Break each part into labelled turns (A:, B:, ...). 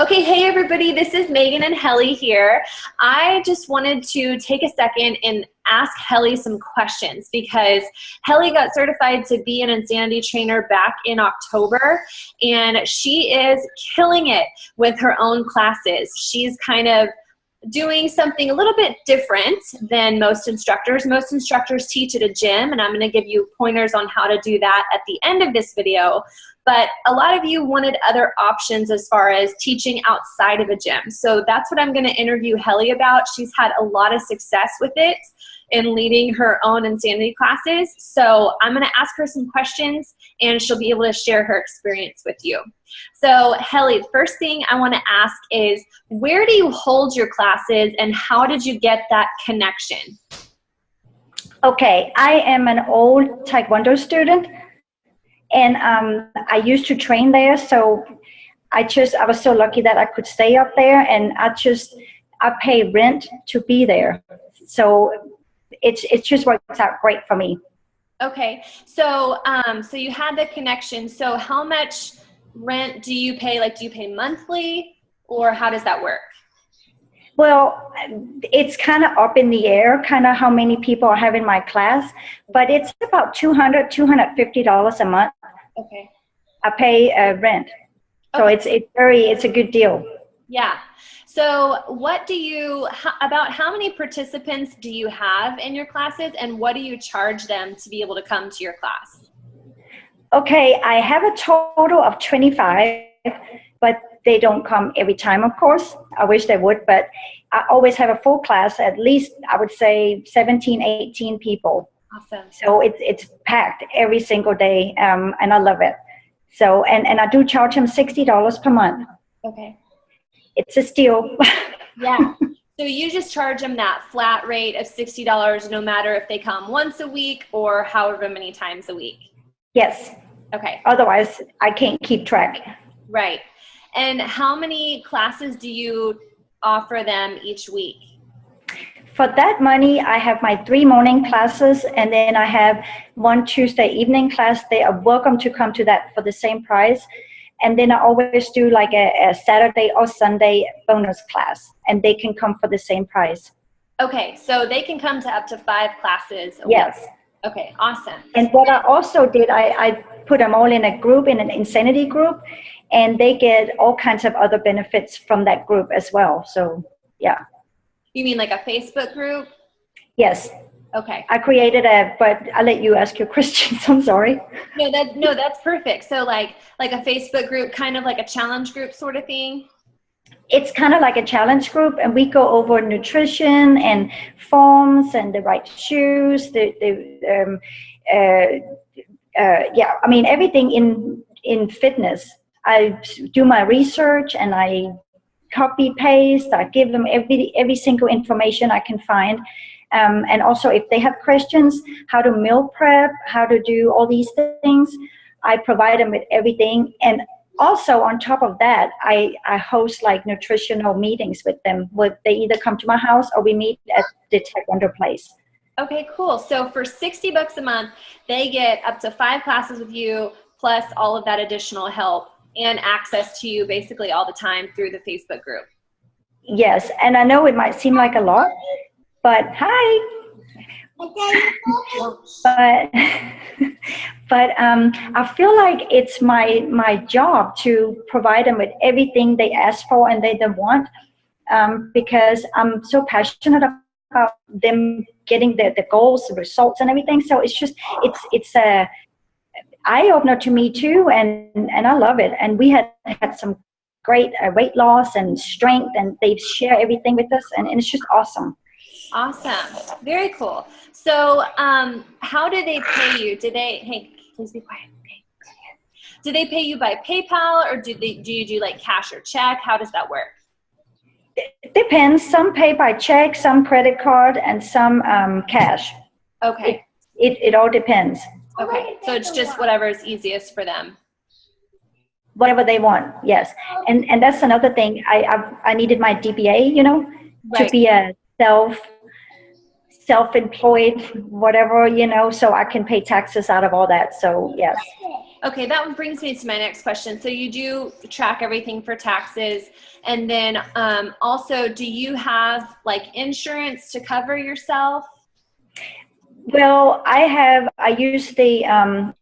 A: Okay, hey everybody, this is Megan and Helle here. I just wanted to take a second and ask Helle some questions because Helle got certified to be an insanity trainer back in October, and she is killing it with her own classes. She's kind of doing something a little bit different than most instructors. Most instructors teach at a gym, and I'm going to give you pointers on how to do that at the end of this video. But a lot of you wanted other options as far as teaching outside of a gym. So that's what I'm going to interview Helle about. She's had a lot of success with it in leading her own insanity classes. So I'm going to ask her some questions and she'll be able to share her experience with you. So Helle, the first thing I want to ask is, where do you hold your classes and how did you get that connection?
B: Okay, I am an old Taekwondo student. And I used to train there, so I was so lucky that I could stay up there, and I pay rent to be there. So it just works out great for me.
A: Okay, so so you had the connection. So how much rent do you pay? Like, do you pay monthly, or how does that work?
B: Well, it's kind of up in the air, kind of how many people I have in my class, but it's about $250 a month.
A: Okay.
B: I pay rent, so
A: okay.
B: it's a good deal.
A: Yeah. So about how many participants do you have in your classes, and what do you charge them to be able to come to your class?
B: Okay, I have a total of 25, but they don't come every time, of course. I wish they would, but I always have a full class, at least I would say 17, 18 people.
A: Awesome.
B: So it's packed every single day, and I love it. So, and I do charge them $60 per month.
A: Okay.
B: It's a steal.
A: Yeah. So you just charge them that flat rate of $60 no matter if they come once a week or however many times a week?
B: Yes.
A: Okay.
B: Otherwise, I can't keep track.
A: Right. And how many classes do you offer them each week?
B: For that money, I have my 3 morning classes, and then I have 1 Tuesday evening class. They are welcome to come to that for the same price. And then I always do like a Saturday or Sunday bonus class, and they can come for the same price.
A: Okay, so they can come to up to 5 classes a
B: yes.
A: week. Okay, awesome.
B: And what I also did, I put them all in a group, in an insanity group, and they get all kinds of other benefits from that group as well. So, yeah.
A: You mean like a Facebook group?
B: Yes.
A: Okay.
B: I created but I'll let you ask your questions. I'm sorry.
A: No, that's perfect. So like a Facebook group, kind of like a challenge group sort of thing?
B: It's kind of like a challenge group, and we go over nutrition and forms and the right shoes, yeah, I mean, everything in fitness. I do my research and I copy paste. I give them every single information I can find. And also if they have questions, how to meal prep, how to do all these things, I provide them with everything. And also on top of that, I host like nutritional meetings with them. They either come to my house or we meet at the Taekwondo place.
A: Okay, cool. So for $60 a month, they get up to 5 classes with you, plus all of that additional help and access to you basically all the time through the Facebook group.
B: Yes, and I know it might seem like a lot, but hi. But I feel like it's my job to provide them with everything they ask for and they want, because I'm so passionate about them getting the goals, the results, and everything. So it's a eye-opener to me too, and I love it. And we had some great weight loss and strength, and they share everything with us, and it's just awesome.
A: Awesome. Very cool. So how do they pay you? Hey, please be quiet. Okay. Do they pay you by PayPal, or do you do like cash or check? How does that work?
B: It depends. Some pay by check, some credit card, and some cash.
A: Okay.
B: It all depends.
A: Okay. So it's just whatever is easiest for them.
B: Whatever they want, yes. And that's another thing. I needed my DBA,
A: right.
B: to be a self-employed, whatever, so I can pay taxes out of all that. So yes.
A: Okay, that brings me to my next question. So you do track everything for taxes, and then also, do you have like insurance to cover yourself?
B: Well, I use the,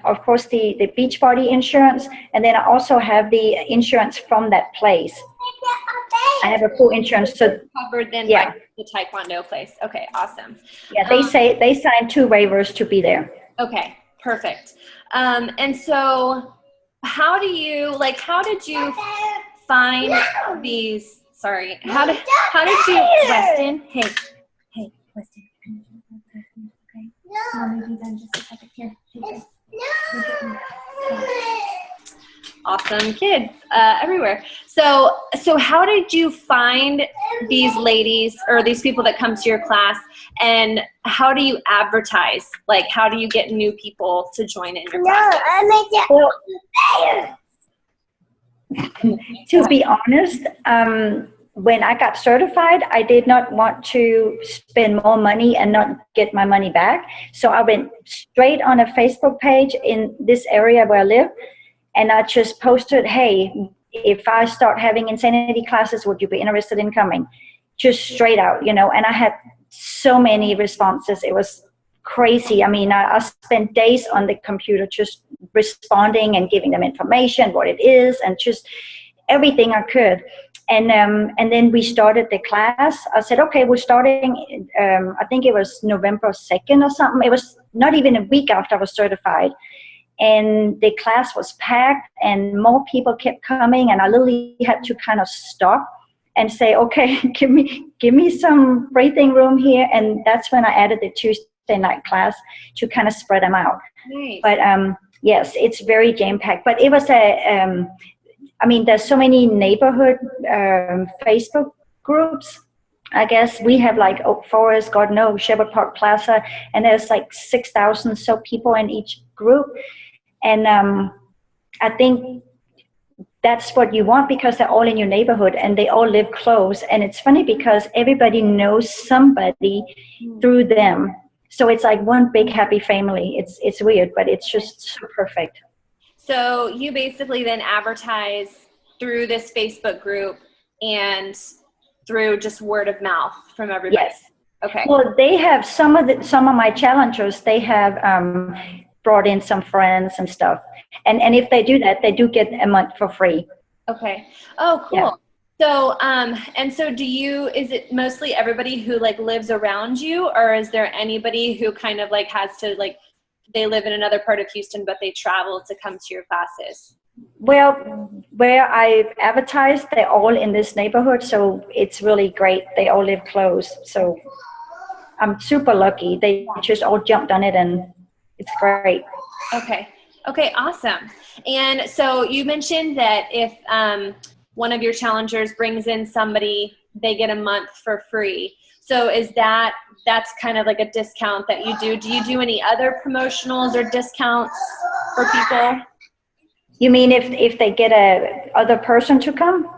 B: of course, the Beachbody insurance, and then I also have the insurance from that place. I have a full insurance, so
A: Covered then
B: yeah,
A: by the Taekwondo place. Okay, awesome.
B: yeah. They say they signed 2 waivers to be there.
A: Okay, perfect. And so how did you find these, sorry, how did you, Weston, hey, Weston, okay? Mommy, be done just a second here. Awesome kids everywhere. So how did you find these ladies or these people that come to your class, and how do you advertise? Like, how do you get new people to join in your class?
B: To be honest, when I got certified, I did not want to spend more money and not get my money back. So I went straight on a Facebook page in this area where I live, and I just posted, hey, if I start having insanity classes, would you be interested in coming? Just straight out, and I had so many responses. It was crazy. I mean, I spent days on the computer just responding and giving them information, what it is, and just everything I could. And then we started the class. I said, okay, we're starting, I think it was November 2nd or something. It was not even a week after I was certified. And the class was packed and more people kept coming, and I literally had to kind of stop and say, okay, give me some breathing room here. And that's when I added the Tuesday night class to kind of spread them out.
A: Nice.
B: But yes, it's very jam-packed. But it was there's so many neighborhood Facebook groups. I guess we have like Oak Forest, God knows, Shepherd Park Plaza, and there's like 6,000 so people in each group. And I think that's what you want, because they're all in your neighborhood and they all live close. And it's funny because everybody knows somebody through them. So it's like one big happy family. It's weird, but it's just so perfect.
A: So you basically then advertise through this Facebook group and through just word of mouth from everybody.
B: Yes.
A: Okay.
B: Well, they have some of my challengers. They have brought in some friends and stuff, and if they do that, they do get a month for free.
A: Okay. Oh, cool.
B: Yeah.
A: So and so is it mostly everybody who like lives around you, or is there anybody who kind of like has to, like, they live in another part of Houston but they travel to come to your classes?
B: Well, where I've advertised, they're all in this neighborhood, so it's really great. They all live close, so I'm super lucky. They just all jumped on it, and it's great.
A: Okay, awesome. And so you mentioned that if one of your challengers brings in somebody, they get a month for free. So that's kind of like a discount that you do. Do you do any other promotionals or discounts for people?
B: You mean if they get a other person to come?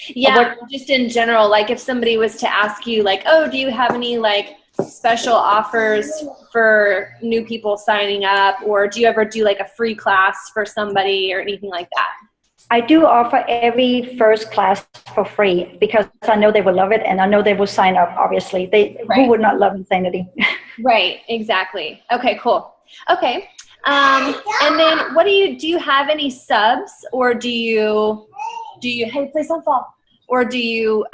A: Yeah, just in general, like if somebody was to ask you like, oh, do you have any like special offers for new people signing up, or do you ever do like a free class for somebody or anything like that?
B: I do offer every first class for free because I know they will love it, and I know they will sign up, obviously. Who would not love insanity? Right,
A: exactly. Okay, cool. Okay. And then do you have any subs, or do you, hey, please don't fall, or do you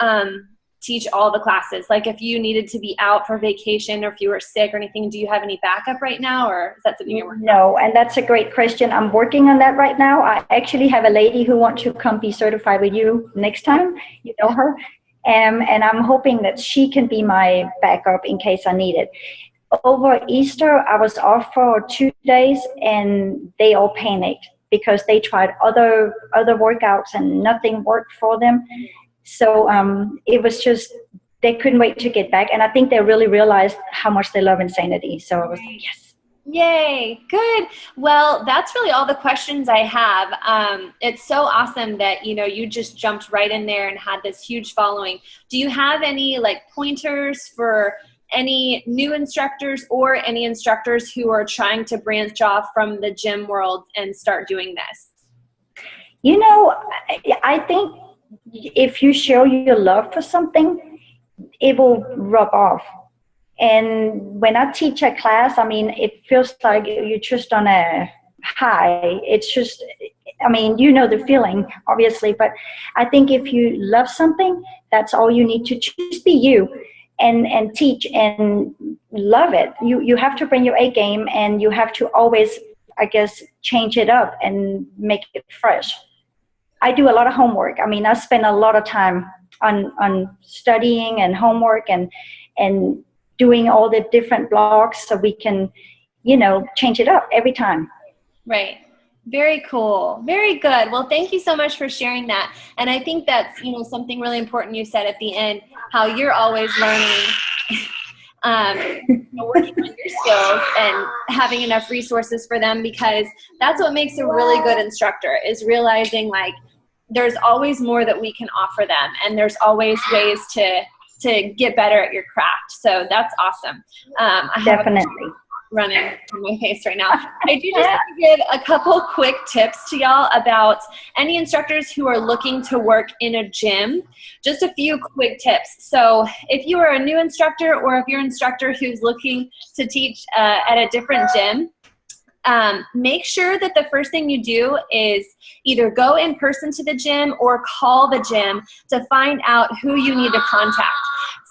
A: teach all the classes? Like if you needed to be out for vacation or if you were sick or anything, do you have any backup right now, or is that something you're working on?
B: No, and that's a great question. I'm working on that right now. I actually have a lady who wants to come be certified with you next time. You know her. And I'm hoping that she can be my backup in case I need it. Over Easter, I was off for 2 days, and they all panicked because they tried other workouts and nothing worked for them. So it was just, they couldn't wait to get back. And I think they really realized how much they love insanity. So I was like, yes.
A: Yay, good. Well, that's really all the questions I have. It's so awesome that, you just jumped right in there and had this huge following. Do you have any like pointers for any new instructors or any instructors who are trying to branch off from the gym world and start doing this?
B: You know, I think if you show your love for something, it will rub off. And when I teach a class, I mean, it feels like you're just on a high. It's just, I mean, you know the feeling, obviously, but I think if you love something, that's all you need to just be you and teach and love it. You have to bring your A game, and you have to always, I guess, change it up and make it fresh. I do a lot of homework. I mean, I spend a lot of time on studying and homework and doing all the different blocks so we can, you know, change it up every time.
A: Right. Very cool. Very good. Well, thank you so much for sharing that. And I think that's, you know, something really important you said at the end, how you're always learning, working on your skills and having enough resources for them, because that's what makes a really good instructor, is realizing like there's always more that we can offer them, and there's always ways to get better at your craft. So that's awesome. I
B: Definitely.
A: Running on my face right now. I do just want to give a couple quick tips to y'all about any instructors who are looking to work in a gym. Just a few quick tips. So if you are a new instructor, or if you're an instructor who's looking to teach at a different gym, make sure that the first thing you do is either go in person to the gym or call the gym to find out who you need to contact.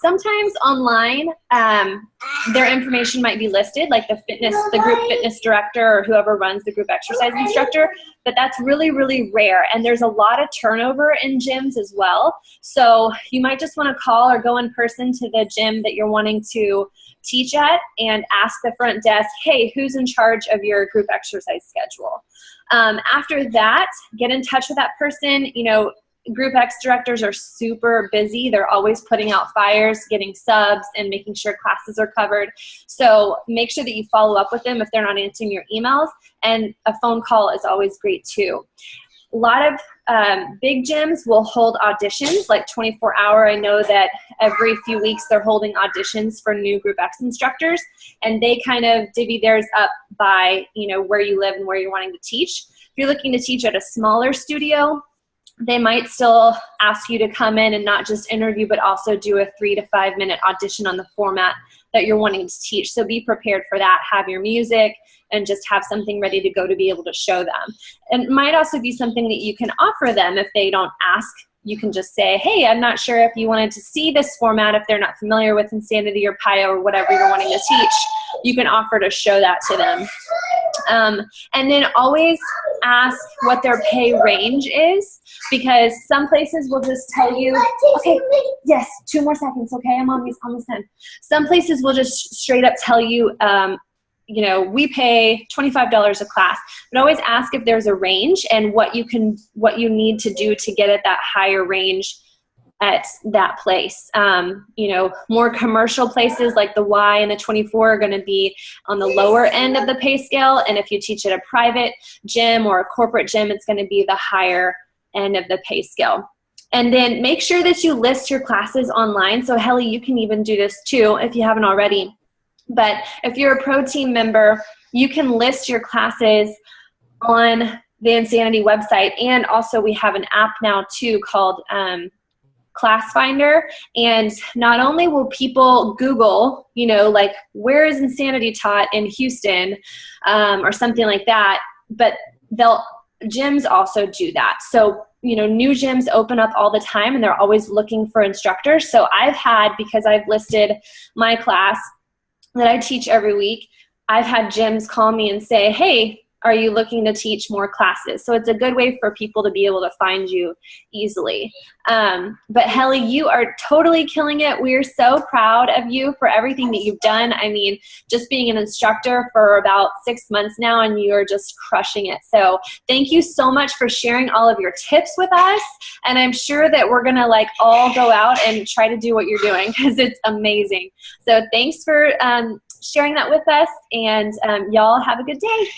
A: Sometimes online, their information might be listed, like the group fitness director or whoever runs the group exercise instructor, but that's really, really rare. And there's a lot of turnover in gyms as well. So you might just want to call or go in person to the gym that you're wanting to teach at and ask the front desk, hey, who's in charge of your group exercise schedule? After that, get in touch with that person. You know, Group X directors are super busy. They're always putting out fires, getting subs, and making sure classes are covered. So make sure that you follow up with them if they're not answering your emails, and a phone call is always great too. A lot of big gyms will hold auditions, like 24-hour. I know that every few weeks they're holding auditions for new Group X instructors, and they kind of divvy theirs up by, you know, where you live and where you're wanting to teach. If you're looking to teach at a smaller studio, they might still ask you to come in and not just interview, but also do a 3 to 5 minute audition on the format that you're wanting to teach. So be prepared for that. Have your music and just have something ready to go to be able to show them. And it might also be something that you can offer them if they don't ask. You can just say, hey, I'm not sure if you wanted to see this format, if they're not familiar with Insanity or PIO or whatever you're wanting to teach. You can offer to show that to them. And then always ask what their pay range is, because some places will just tell you, okay, yes, 2 more seconds, okay, I'm almost done. Some places will just straight up tell you, you know, we pay $25 a class, but always ask if there's a range and what you need to do to get at that higher range at that place. You know, more commercial places like the Y and the 24 are going to be on the lower end of the pay scale. And if you teach at a private gym or a corporate gym, it's going to be the higher end of the pay scale. And then make sure that you list your classes online. So Helle, you can even do this too if you haven't already. But if you're a pro team member, you can list your classes on the Insanity website. And also we have an app now too called Class Finder. And not only will people Google, you know, like where is Insanity taught in Houston or something like that, but gyms also do that. So, you know, new gyms open up all the time and they're always looking for instructors. So I've had, because I've listed my class that I teach every week, I've had gyms call me and say, hey, are you looking to teach more classes? So it's a good way for people to be able to find you easily. But Helle, you are totally killing it. We're so proud of you for everything that you've done. I mean, just being an instructor for about 6 months now, and you are just crushing it. So thank you so much for sharing all of your tips with us. And I'm sure that we're gonna like all go out and try to do what you're doing, because it's amazing. So thanks for sharing that with us, and y'all have a good day.